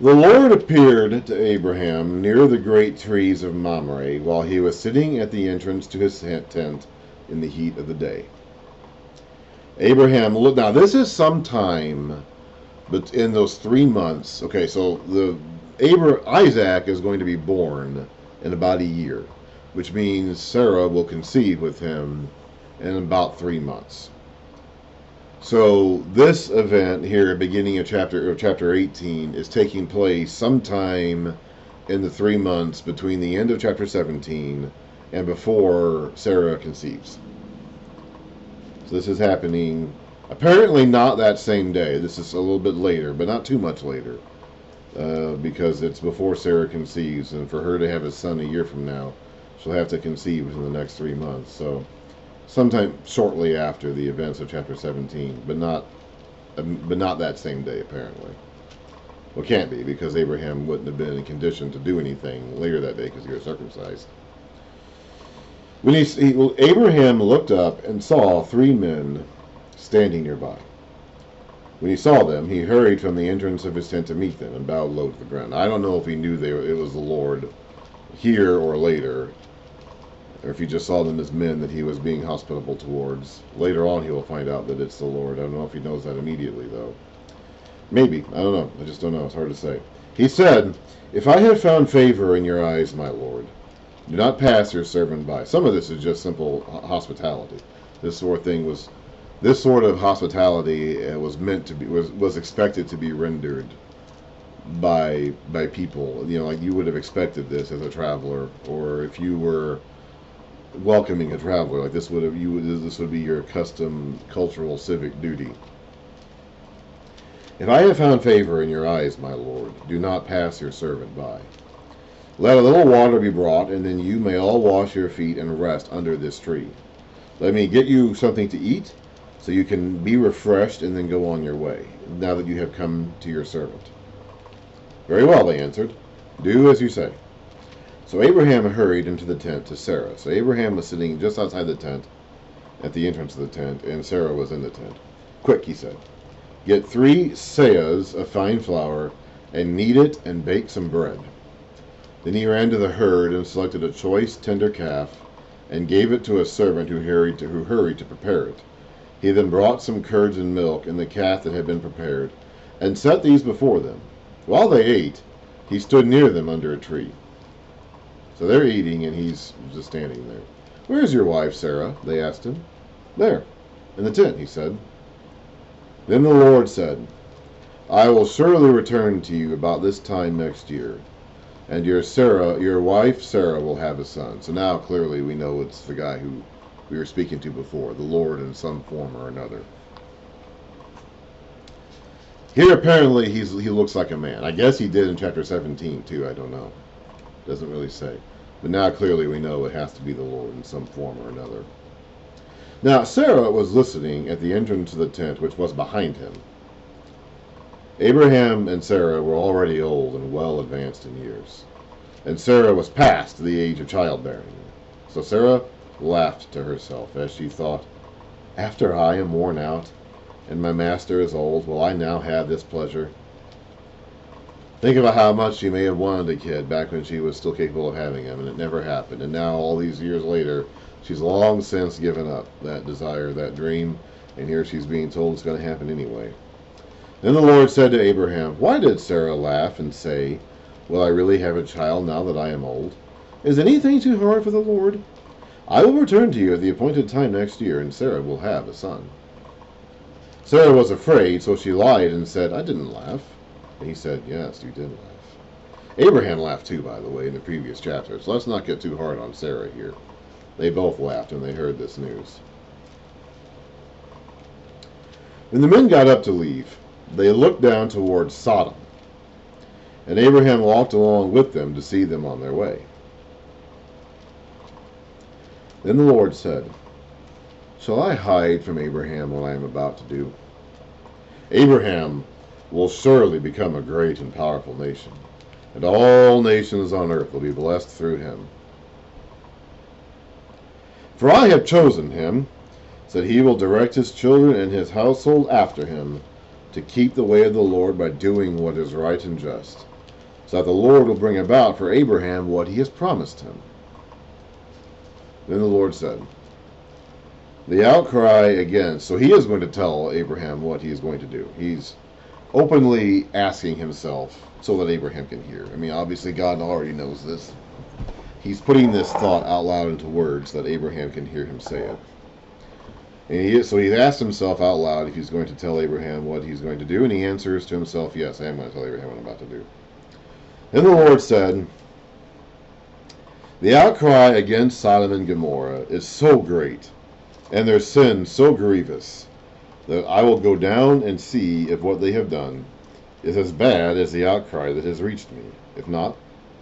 The Lord appeared to Abraham near the great trees of Mamre while he was sitting at the entrance to his tent in the heat of the day. Abraham looked. Now this is sometime, but in those 3 months. Okay, so Isaac is going to be born in about a year, which means Sarah will conceive with him in about 3 months. So this event here, beginning of chapter 18, is taking place sometime in the 3 months between the end of chapter 17 and before Sarah conceives. So this is happening apparently not that same day. This is a little bit later, but not too much later, because it's before Sarah conceives, and for her to have a son a year from now, she'll have to conceive within the next 3 months. So sometime shortly after the events of chapter 17, but not that same day apparently. Well, can't be, because Abraham wouldn't have been in condition to do anything later that day because he was circumcised. Abraham looked up and saw 3 men standing nearby. When he saw them, he hurried from the entrance of his tent to meet them and bowed low to the ground. I don't know if he knew it was the Lord here or later, or if he just saw them as men that he was being hospitable towards. Later on he will find out that it's the Lord. I don't know if he knows that immediately, though. Maybe. I don't know. I just don't know. It's hard to say. He said, "If I have found favor in your eyes, my Lord, do not pass your servant by." Some of this is just simple hospitality. This sort of hospitality was expected to be rendered by people. Like you would have expected this as a traveler, or if you were welcoming a traveler, like this would be your custom cultural civic duty. "If I have found favor in your eyes, my Lord, do not pass your servant by. Let a little water be brought, and then you may all wash your feet and rest under this tree. Let me get you something to eat, so you can be refreshed and then go on your way, now that you have come to your servant." "Very well," they answered. "Do as you say." So Abraham hurried into the tent to Sarah. So Abraham was sitting just outside the tent, at the entrance of the tent, and Sarah was in the tent. "Quick," he said, "get 3 seahs of fine flour, and knead it and bake some bread." Then he ran to the herd and selected a choice, tender calf, and gave it to a servant who hurried to prepare it. He then brought some curds and milk and the calf that had been prepared, and set these before them. While they ate, he stood near them under a tree. So they're eating, and he's just standing there. "Where's your wife, Sarah?" they asked him. "There, in the tent," he said. Then the Lord said, "I will surely return to you about this time next year, and your wife Sarah will have a son." So now clearly we know it's the guy who we were speaking to before, the Lord in some form or another. Here apparently he looks like a man. I guess he did in chapter 17 too, I don't know. Doesn't really say. But now clearly we know it has to be the Lord in some form or another. Now Sarah was listening at the entrance to the tent, which was behind him. Abraham and Sarah were already old and well advanced in years, and Sarah was past the age of childbearing. So Sarah laughed to herself as she thought, "After I am worn out, and my master is old, will I now have this pleasure?" Think about how much she may have wanted a kid back when she was still capable of having him, and it never happened. And now, all these years later, she's long since given up that desire, that dream, and here she's being told it's going to happen anyway. Then the Lord said to Abraham, "Why did Sarah laugh and say, 'Will I really have a child now that I am old?' Is anything too hard for the Lord? I will return to you at the appointed time next year, and Sarah will have a son." Sarah was afraid, so she lied and said, "I didn't laugh." And he said, "Yes, you did laugh." Abraham laughed too, by the way, in the previous chapter, so let's not get too hard on Sarah here. They both laughed when they heard this news. When the men got up to leave, they looked down toward Sodom, and Abraham walked along with them to see them on their way. Then the Lord said, "Shall I hide from Abraham what I am about to do? Abraham will surely become a great and powerful nation, and all nations on earth will be blessed through him. For I have chosen him, so that he will direct his children and his household after him, to keep the way of the Lord by doing what is right and just, so that the Lord will bring about for Abraham what he has promised him. Then the Lord said, the outcry against, so he is going to tell Abraham what he is going to do. He's openly asking himself so that Abraham can hear. I mean, obviously God already knows this. He's putting this thought out loud into words so that Abraham can hear him say it. And so he's asked himself out loud if he's going to tell Abraham what he's going to do, and he answers to himself, yes, I am going to tell Abraham what I'm about to do. Then the Lord said, the outcry against Sodom and Gomorrah is so great, and their sin so grievous, that I will go down and see if what they have done is as bad as the outcry that has reached me. If not,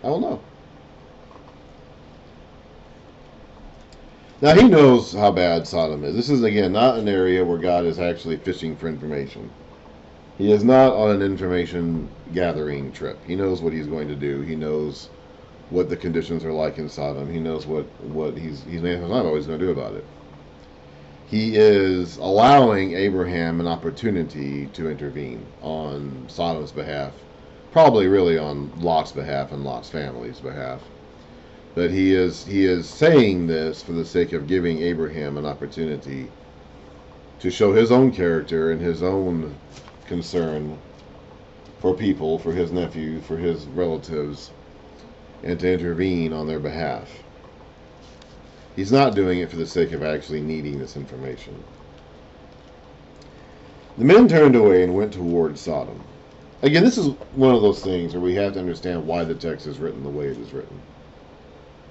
I will know. Now he knows how bad Sodom is. This is, again, not an area where God is actually fishing for information. He is not on an information gathering trip. He knows what he's going to do. He knows what the conditions are like in Sodom. He knows what he's not always going to do about it. He is allowing Abraham an opportunity to intervene on Sodom's behalf, probably really on Lot's behalf and Lot's family's behalf. But he is saying this for the sake of giving Abraham an opportunity to show his own character and his own concern for people, for his nephew, for his relatives, and to intervene on their behalf. He's not doing it for the sake of actually needing this information. The men turned away and went toward Sodom. Again, this is one of those things where we have to understand why the text is written the way it is written.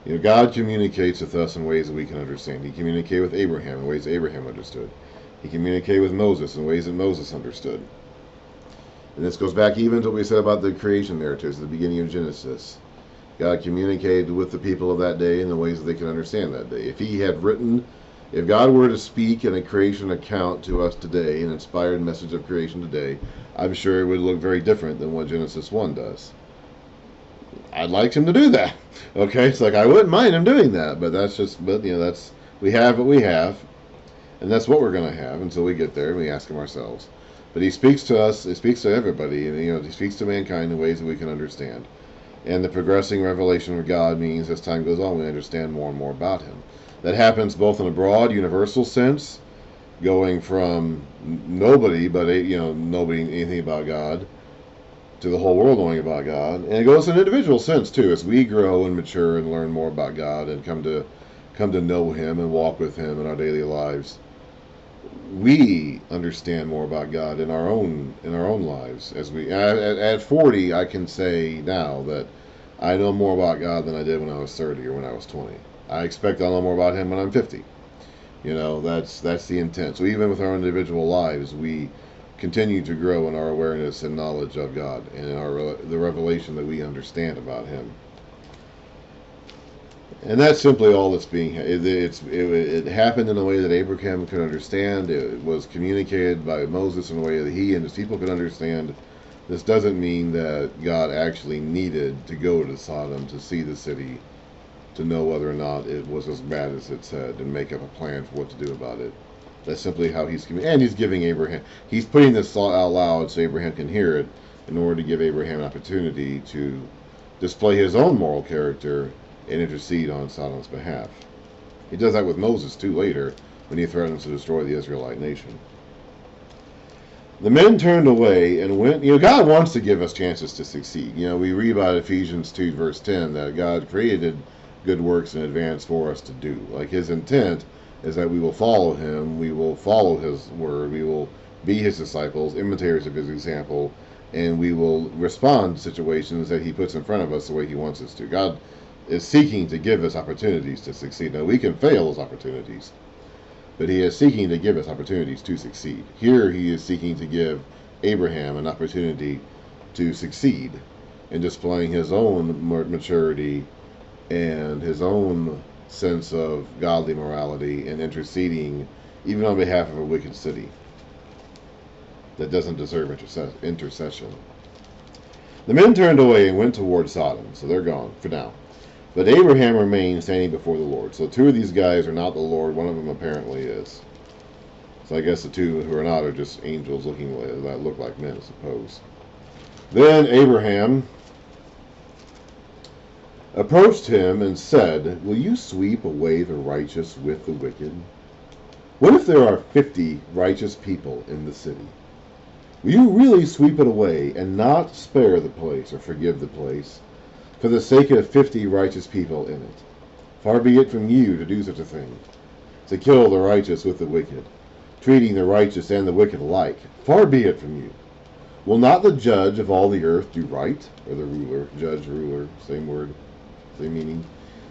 You know, God communicates with us in ways that we can understand. He communicated with Abraham in ways that Abraham understood. He communicated with Moses in ways that Moses understood. And this goes back even to what we said about the creation narratives at the beginning of Genesis. God communicated with the people of that day in the ways that they could understand that day. If God were to speak in a creation account to us today, an inspired message of creation today, I'm sure it would look very different than what Genesis 1 does. I'd like him to do that. Okay, it's like I wouldn't mind him doing that, but we have what we have, and that's what we're going to have until we get there and we ask him ourselves. But he speaks to us, he speaks to everybody, and he speaks to mankind in ways that we can understand. And the progressing revelation of God means as time goes on, we understand more and more about him. That happens both in a broad, universal sense, going from nobody anything about God, to the whole world knowing about God. And it goes in an individual sense too, as we grow and mature and learn more about God and come to know him and walk with him in our daily lives. We understand more about God in our own lives. At 40, I can say now that I know more about God than I did when I was 30 or when I was 20. I expect I'll know more about him when I'm 50. That's the intent. So even with our individual lives, we continue to grow in our awareness and knowledge of God and in the revelation that we understand about him. And that's simply all that's being. It happened in a way that Abraham could understand. It was communicated by Moses in a way that he and his people could understand. This doesn't mean that God actually needed to go to Sodom to see the city to know whether or not it was as bad as it said and make up a plan for what to do about it. That's simply how he's communicating. And he's giving Abraham. He's putting this thought out loud so Abraham can hear it in order to give Abraham an opportunity to display his own moral character and intercede on Sodom's behalf. He does that with Moses too later when he threatens to destroy the Israelite nation. The men turned away and went. God wants to give us chances to succeed. We read about Ephesians 2 verse 10 that God created good works in advance for us to do. Like his intent is that we will follow him, we will follow his word, we will be his disciples, imitators of his example, and we will respond to situations that he puts in front of us the way he wants us to. God is seeking to give us opportunities to succeed. Now, we can fail those opportunities, but he is seeking to give us opportunities to succeed. Here, he is seeking to give Abraham an opportunity to succeed in displaying his own maturity and his own sense of godly morality and interceding even on behalf of a wicked city that doesn't deserve intercession. The men turned away and went toward Sodom, so they're gone for now. But Abraham remained standing before the Lord. So two of these guys are not the Lord, one of them apparently is. So I guess the two who are not are just angels that look like men, I suppose. Then Abraham approached him and said, "Will you sweep away the righteous with the wicked? What if there are 50 righteous people in the city? Will you really sweep it away and not spare the place or forgive the place for the sake of 50 righteous people in it? Far be it from you to do such a thing, to kill the righteous with the wicked, treating the righteous and the wicked alike. Far be it from you. Will not the judge of all the earth do right?" Or the ruler, judge, ruler, same word, same meaning.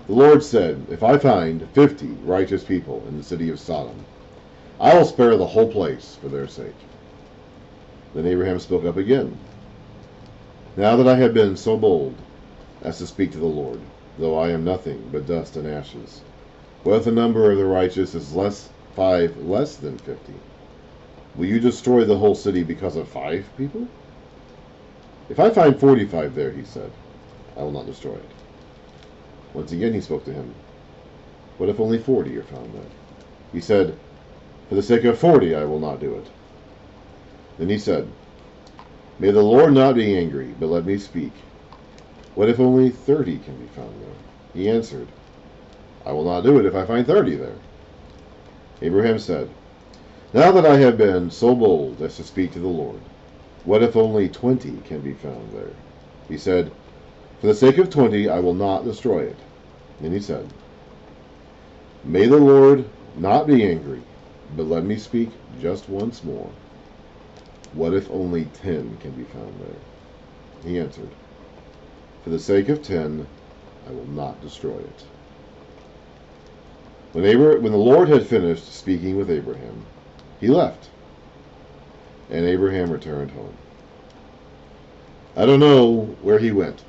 The Lord said, "If I find 50 righteous people in the city of Sodom, I will spare the whole place for their sake." Then Abraham spoke up again. "Now that I have been so bold as to speak to the Lord, though I am nothing but dust and ashes, what if the number of the righteous is less than 50? Will you destroy the whole city because of 5 people? If I find 45 there," he said, "I will not destroy it." Once again he spoke to him. "What if only 40 are found there?" He said, "For the sake of 40 I will not do it." Then he said, "May the Lord not be angry, but let me speak. What if only 30 can be found there?" He answered, "I will not do it if I find 30 there." Abraham said, "Now that I have been so bold as to speak to the Lord, what if only 20 can be found there?" He said, "For the sake of 20 I will not destroy it." Then he said, "May the Lord not be angry, but let me speak just once more. What if only 10 can be found there?" He answered, "For the sake of 10 I will not destroy it." When the Lord had finished speaking with Abraham, he left, and Abraham returned home. I don't know where he went.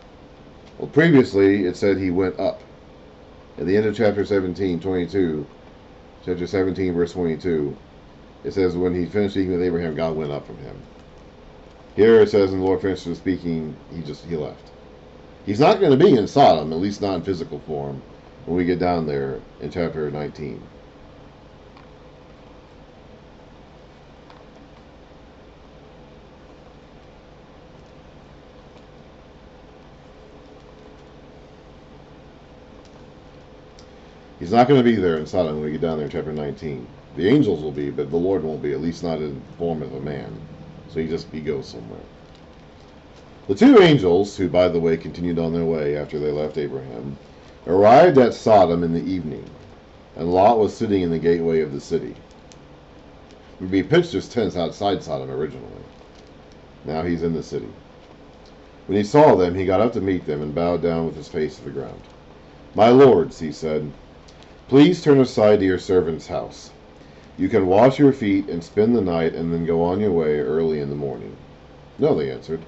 Well, previously it said he went up. At the end of chapter 17, chapter 17, verse 22, it says when he finished speaking with Abraham, God went up from him. Here it says, and the Lord finished speaking, he left. He's not going to be in Sodom, at least not in physical form, when we get down there in chapter 19. He's not going to be there in Sodom when we get down there in chapter 19. The angels will be, but the Lord won't be, at least not in the form of a man. So he goes somewhere. The two angels, who, by the way, continued on their way after they left Abraham, arrived at Sodom in the evening, and Lot was sitting in the gateway of the city. He pitched his tents outside Sodom originally. Now he's in the city. When he saw them, he got up to meet them and bowed down with his face to the ground. "My lords," he said, "please turn aside to your servant's house. You can wash your feet and spend the night and then go on your way early in the morning." "No," they answered.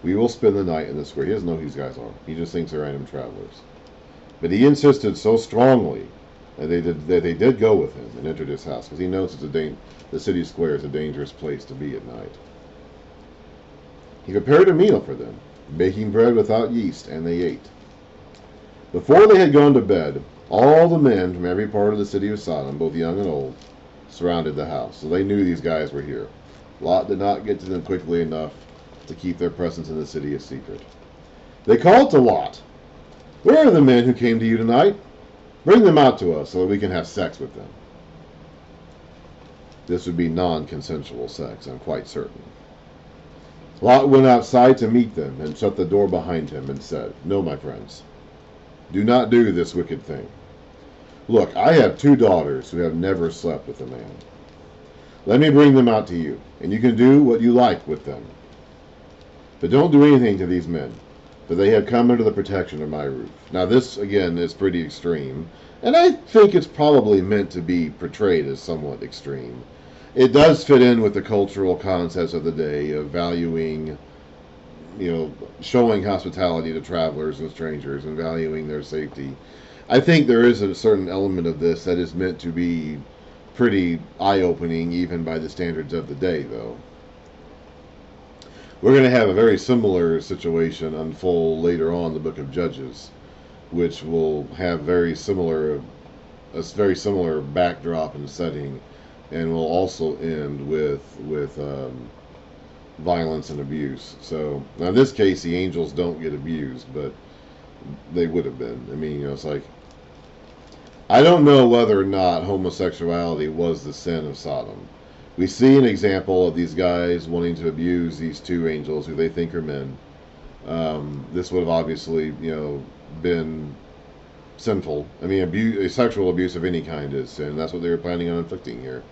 "We will spend the night in the square." He doesn't know who these guys are. He just thinks they're random travelers. But he insisted so strongly that they did go with him and entered his house, because he knows the city square is a dangerous place to be at night. He prepared a meal for them, baking bread without yeast, and they ate. Before they had gone to bed, all the men from every part of the city of Sodom, both young and old, surrounded the house. So they knew these guys were here. Lot did not get to them quickly enough to keep their presence in the city a secret. They called to Lot, "Where are the men who came to you tonight? Bring them out to us so that we can have sex with them." This would be non-consensual sex, I'm quite certain. Lot went outside to meet them and shut the door behind him and said, "No, my friends, do not do this wicked thing. Look, I have 2 daughters who have never slept with a man. Let me bring them out to you, and you can do what you like with them. But don't do anything to these men, for they have come under the protection of my roof." Now this, again, is pretty extreme, and I think it's probably meant to be portrayed as somewhat extreme. It does fit in with the cultural concepts of the day of valuing, showing hospitality to travelers and strangers and valuing their safety. I think there is a certain element of this that is meant to be pretty eye-opening, even by the standards of the day, though. We're going to have a very similar situation unfold later on in the book of Judges, which will have a very similar backdrop and setting and will also end with violence and abuse. So now in this case, the angels don't get abused, but they would have been. I mean, it's like, I don't know whether or not homosexuality was the sin of Sodom. We see an example of these guys wanting to abuse these two angels who they think are men. This would have obviously, been sinful. I mean, sexual abuse of any kind is sin. That's what they were planning on inflicting here.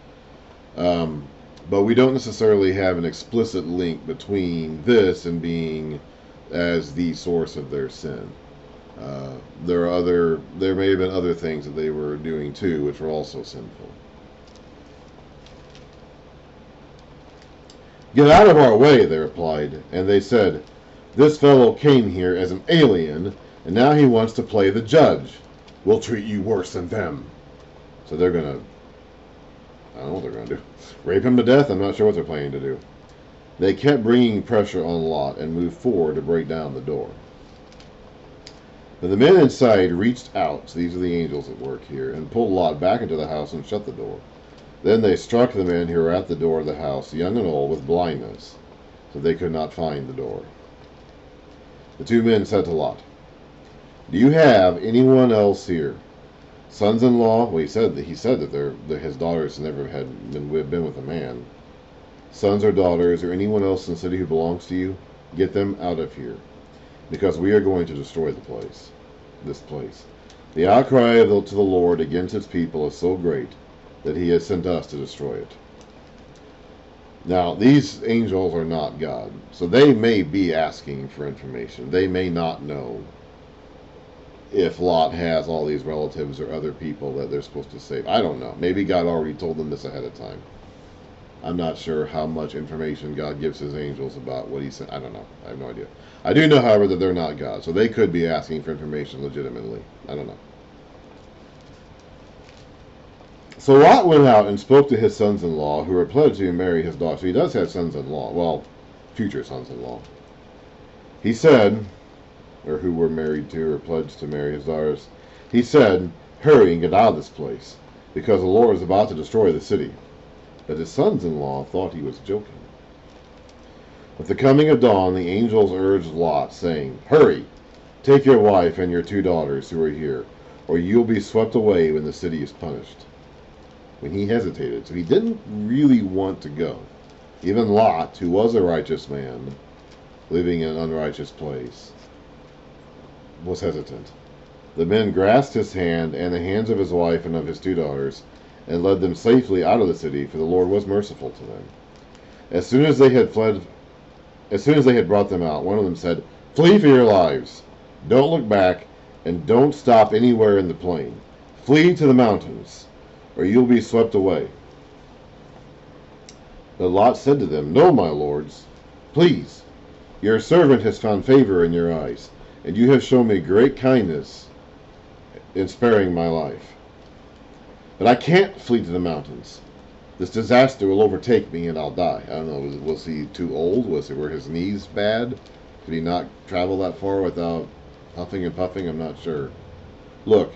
But we don't necessarily have an explicit link between this and being as the source of their sin. There may have been other things that they were doing too, which were also sinful. "Get out of our way," they replied, and they said, "This fellow came here as an alien, and now he wants to play the judge. We'll treat you worse than them." So they're going to, I don't know what they're going to do. Rape him to death? I'm not sure what they're planning to do. They kept bringing pressure on Lot and moved forward to break down the door. But the men inside reached out, so these are the angels at work here, and pulled Lot back into the house and shut the door. Then they struck the men who were at the door of the house, young and old, with blindness, so they could not find the door. The two men said to Lot, "Do you have anyone else here? Sons-in-law?" Well, he said that his daughters never had been with a man. "Sons or daughters, or anyone else in the city who belongs to you? Get them out of here, because we are going to destroy this place. The outcry to the Lord against its people is so great that he has sent us to destroy it." Now, these angels are not God, so they may be asking for information. They may not know if Lot has all these relatives or other people that they're supposed to save. I don't know. Maybe God already told them this ahead of time. I'm not sure how much information God gives his angels about what he said. I don't know. I have no idea. I do know, however, that they're not God, so they could be asking for information legitimately. I don't know. So Lot went out and spoke to his sons-in-law, who were pledged to marry his daughter. So he does have sons-in-law. Well, future sons-in-law. He said, or who were married to or pledged to marry his daughters. He said, "Hurry and get out of this place, because the Lord is about to destroy the city." But his sons-in-law thought he was joking. With the coming of dawn, the angels urged Lot, saying, "Hurry, take your wife and your two daughters who are here, or you'll be swept away when the city is punished." When he hesitated, so he didn't really want to go. Even Lot, who was a righteous man, living in an unrighteous place, was hesitant. The men grasped his hand and the hands of his wife and of his two daughters, and led them safely out of the city, for the Lord was merciful to them. As soon as they had brought them out, one of them said, "Flee for your lives. Don't look back, and don't stop anywhere in the plain. Flee to the mountains, or you'll be swept away." But Lot said to them, "No, my lords, please. Your servant has found favor in your eyes, and you have shown me great kindness in sparing my life. But I can't flee to the mountains. This disaster will overtake me and I'll die." I don't know, was he too old? Were his knees bad? Could he not travel that far without huffing and puffing? I'm not sure. "Look,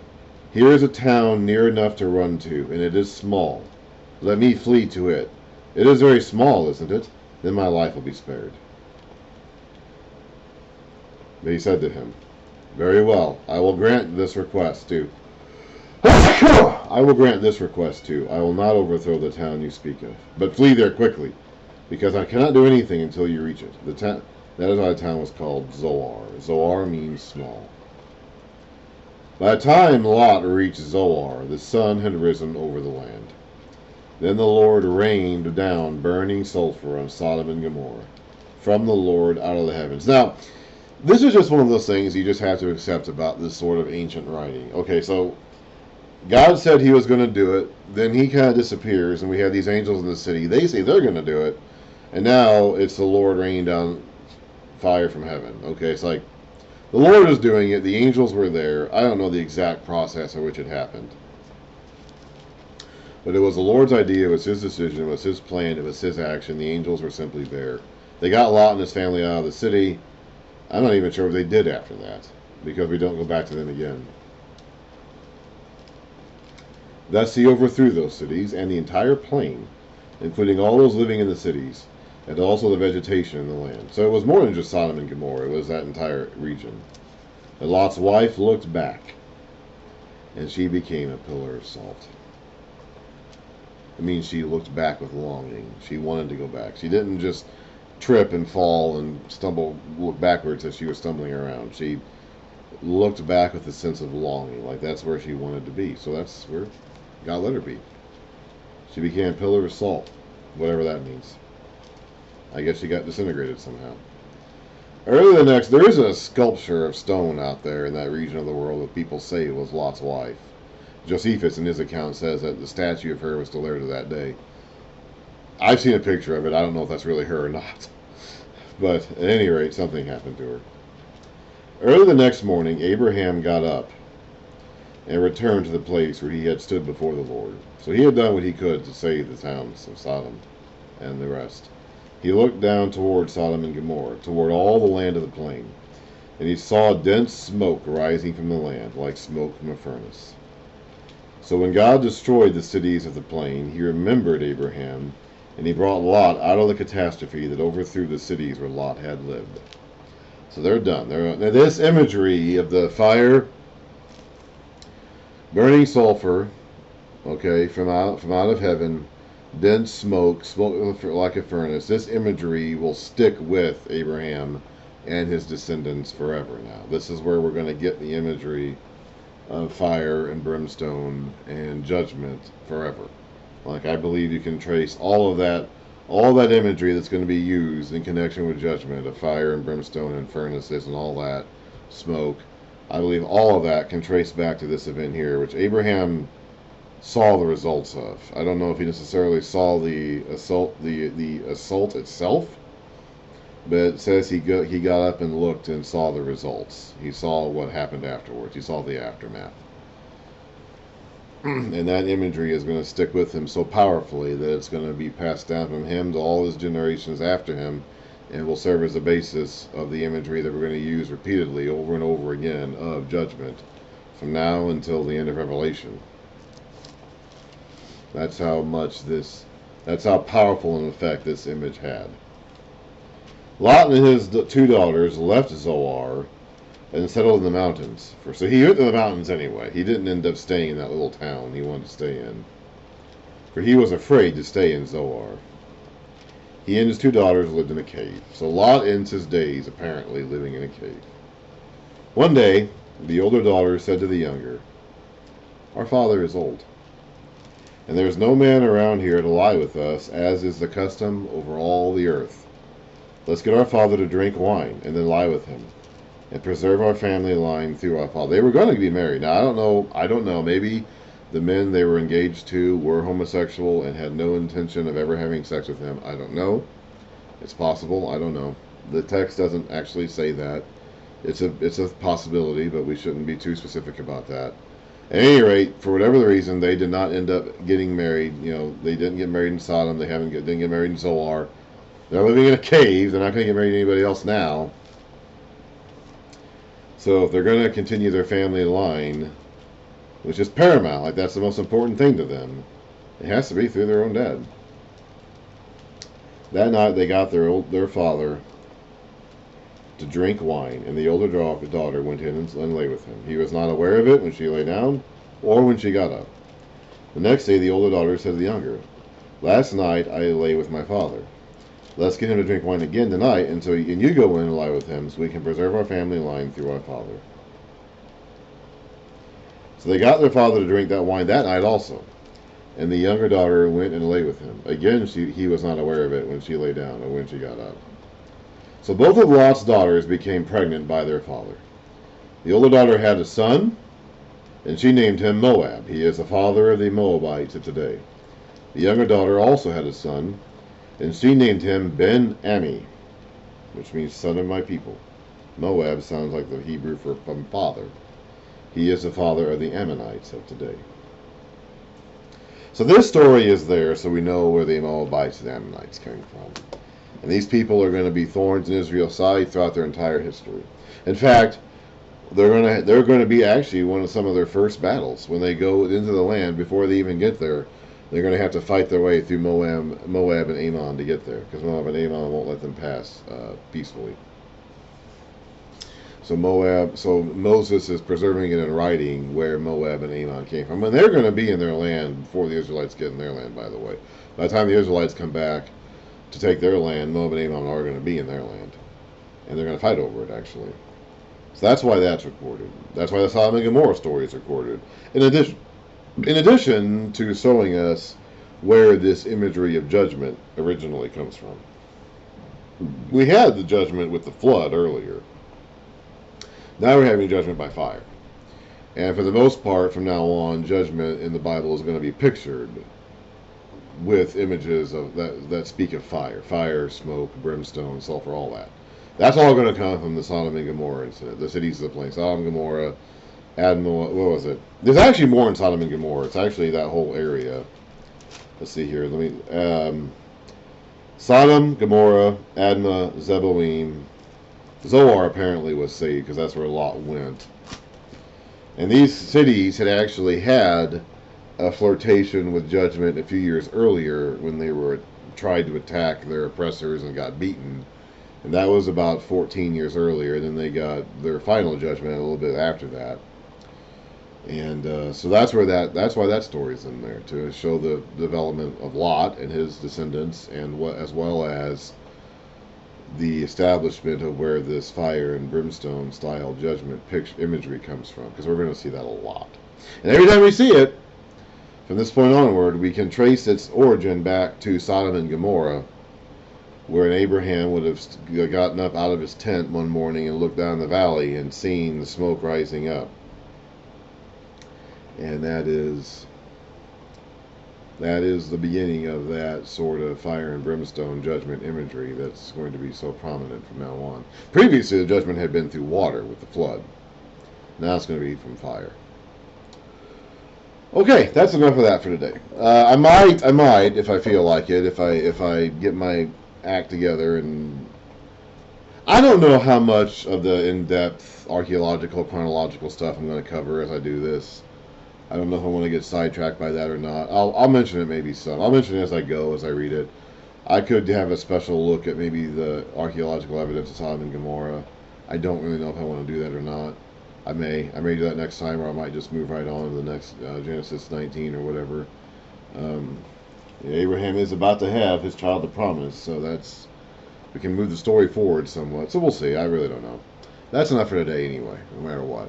here is a town near enough to run to, and it is small. Let me flee to it. It is very small, isn't it? Then my life will be spared." But he said to him, "Very well, I will grant this request too. I will grant this request too. I will not overthrow the town you speak of, but flee there quickly, because I cannot do anything until you reach it." That is why the town was called Zoar. Zoar means small. By the time Lot reached Zoar, the sun had risen over the land. Then the Lord rained down burning sulfur on Sodom and Gomorrah from the Lord out of the heavens. Now, this is just one of those things you just have to accept about this sort of ancient writing. Okay, so God said he was going to do it, then he kind of disappears, and we have these angels in the city. They say they're going to do it, and now it's the Lord raining down fire from heaven. Okay, it's like the Lord is doing it, the angels were there. I don't know the exact process in which it happened. But it was the Lord's idea, it was his decision, it was his plan, it was his action. The angels were simply there. They got Lot and his family out of the city. I'm not even sure what they did after that, because we don't go back to them again. Thus he overthrew those cities and the entire plain, including all those living in the cities, and also the vegetation in the land. So it was more than just Sodom and Gomorrah, it was that entire region. And Lot's wife looked back, and she became a pillar of salt. It means she looked back with longing. She wanted to go back. She didn't just trip and fall and look backwards as she was stumbling around. She looked back with a sense of longing, like that's where she wanted to be. So that's where God let her be. She became a pillar of salt, whatever that means. I guess she got disintegrated somehow. Early the next, there is a sculpture of stone out there in that region of the world that people say was Lot's wife. Josephus, in his account, says that the statue of her was still there to that day. I've seen a picture of it. I don't know if that's really her or not. But at any rate, something happened to her. Early the next morning, Abraham got up and returned to the place where he had stood before the Lord. So he had done what he could to save the towns of Sodom and the rest. He looked down toward Sodom and Gomorrah, toward all the land of the plain, and he saw dense smoke rising from the land, like smoke from a furnace. So when God destroyed the cities of the plain, he remembered Abraham, and he brought Lot out of the catastrophe that overthrew the cities where Lot had lived. So they're done. Now this imagery of the fire, burning sulfur, okay, from out of heaven, dense smoke like a furnace. This imagery will stick with Abraham and his descendants forever now. This is where we're going to get the imagery of fire and brimstone and judgment forever. Like, I believe you can trace all that imagery that's going to be used in connection with judgment of fire and brimstone and furnaces and all that smoke. I believe all of that can trace back to this event here, which Abraham saw the results of. I don't know if he necessarily saw the assault itself, but it says he got up and looked and saw the results. He saw what happened afterwards. He saw the aftermath. And that imagery is going to stick with him so powerfully that it's going to be passed down from him to all his generations after him, and will serve as the basis of the imagery that we're going to use repeatedly over and over again of judgment from now until the end of Revelation. That's how powerful an effect this image had. Lot and his 2 daughters left Zoar and settled in the mountains. So he went to the mountains anyway. He didn't end up staying in that little town he wanted to stay in, for he was afraid to stay in Zoar. He and his 2 daughters lived in a cave. So Lot ends his days apparently living in a cave. One day, the older daughter said to the younger, "Our father is old, and there is no man around here to lie with us, as is the custom over all the earth. Let's get our father to drink wine, and then lie with him, and preserve our family line through our father." They were going to be married. Now, I don't know. Maybe the men they were engaged to were homosexual and had no intention of ever having sex with him. I don't know. It's possible. I don't know. The text doesn't actually say that. It's a possibility, but we shouldn't be too specific about that. At any rate, for whatever the reason, they did not end up getting married. They didn't get married in Sodom. They didn't get married in Zoar. They're living in a cave. They're not going to get married to anybody else now. So if they're going to continue their family line, which is paramount, like that's the most important thing to them, it has to be through their own dad. That night they got their father to drink wine, and the older daughter went in and lay with him. He was not aware of it when she lay down or when she got up. The next day the older daughter said to the younger, "Last night I lay with my father. Let's get him to drink wine again tonight, and you go in and lie with him, so we can preserve our family line through our father." So they got their father to drink that wine that night also, and the younger daughter went and lay with him. Again, he was not aware of it when she lay down or when she got up. So both of Lot's daughters became pregnant by their father. The older daughter had a son, and she named him Moab. He is the father of the Moabites of today. The younger daughter also had a son, and she named him Ben-Ami, which means son of my people. Moab sounds like the Hebrew for father. He is the father of the Ammonites of today. So this story is there so we know where the Moabites and Ammonites came from. And these people are going to be thorns in Israel's side throughout their entire history. In fact, they're gonna be actually one of some of their first battles when they go into the land. Before they even get there, they're going to have to fight their way through Moab and Ammon to get there, because Moab and Ammon won't let them pass peacefully. So Moses is preserving it in writing where Moab and Ammon came from, and they're going to be in their land before the Israelites get in their land. By the way, by the time the Israelites come back to take their land, Moab and Ammon are going to be in their land, and they're going to fight over it actually. So that's why that's recorded. That's why the Sodom and Gomorrah story is recorded. In addition to showing us where this imagery of judgment originally comes from. We had the judgment with the flood earlier. Now we're having judgment by fire. And for the most part, from now on, judgment in the Bible is going to be pictured with images of that speak of fire. Fire, smoke, brimstone, sulfur, all that. That's all going to come from the Sodom and Gomorrah incident. The cities of the plain. Sodom, Gomorrah, Admah, what was it? There's actually more in Sodom and Gomorrah. It's actually that whole area. Let's see here. Sodom, Gomorrah, Admah, Zeboiim. Zoar apparently was saved because that's where Lot went. And these cities had actually had a flirtation with judgment a few years earlier when they were tried to attack their oppressors and got beaten. And that was about 14 years earlier. Then they got their final judgment a little bit after that. And so that's why that story's in there, to show the development of Lot and his descendants, and as well as the establishment of where this fire and brimstone style judgment imagery comes from, because we're going to see that a lot. And every time we see it, from this point onward, we can trace its origin back to Sodom and Gomorrah, where Abraham would have gotten up out of his tent one morning and looked down the valley and seen the smoke rising up. And that is the beginning of that sort of fire and brimstone judgment imagery that's going to be so prominent from now on. Previously, the judgment had been through water with the flood. Now it's going to be from fire. Okay, that's enough of that for today. I might, if I feel like it, if I get my act together, and I don't know how much of the in-depth archaeological, chronological stuff I'm going to cover as I do this. I don't know if I want to get sidetracked by that or not. I'll mention it maybe some. I'll mention it as I go, as I read it. I could have a special look at maybe the archaeological evidence of Sodom and Gomorrah. I don't really know if I want to do that or not. I may do that next time, or I might just move right on to the next Genesis 19 or whatever. Abraham is about to have his child of promise, so we can move the story forward somewhat. So we'll see. I really don't know. That's enough for today anyway, no matter what.